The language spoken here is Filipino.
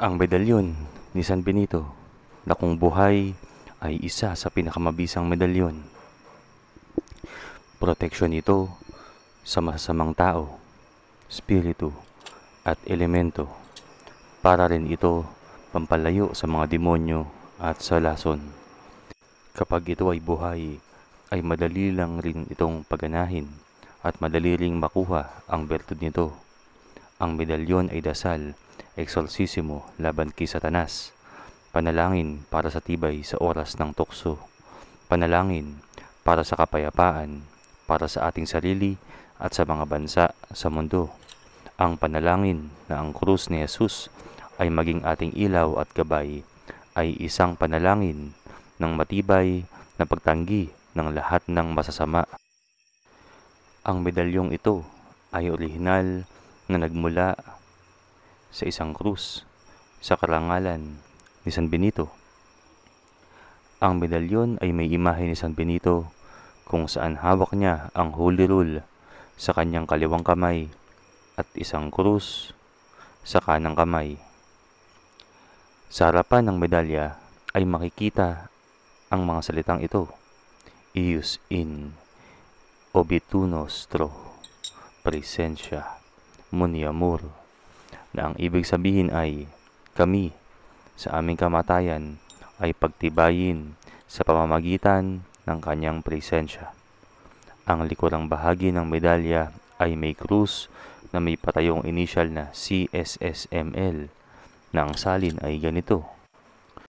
Ang medalyon ni San Benito na kung buhay ay isa sa pinakamabisang medalyon. Proteksyon ito sa masasamang tao, spiritu at elemento. Para rin ito pampalayo sa mga demonyo at sa lason. Kapag ito ay buhay, ay madali lang rin itong paganahin at madali ring makuha ang bertud nito. Ang medalyon ay dasal, eksorsisimo laban kay Satanas, panalangin para sa tibay sa oras ng tukso, panalangin para sa kapayapaan, para sa ating sarili at sa mga bansa sa mundo. Ang panalangin na ang krus ni Jesus ay maging ating ilaw at gabay ay isang panalangin ng matibay na pagtanggi ng lahat ng masasama. Ang medalyong ito ay orihinal na nagmula sa isang krus sa karangalan ni San Benito. Ang medalyon ay may imahe ni San Benito kung saan hawak niya ang Holy Rule sa kanyang kaliwang kamay at isang krus sa kanang kamay. Sa harapan ng medalya ay makikita ang mga salitang ito: Ius in obitu nostro praesentia muniamur, na ang ibig sabihin ay kami sa aming kamatayan ay pagtibayin sa pamamagitan ng kanyang presensya. Ang likurang bahagi ng medalya ay may krus na may patayong inisyal na CSSML, na ang salin ay ganito: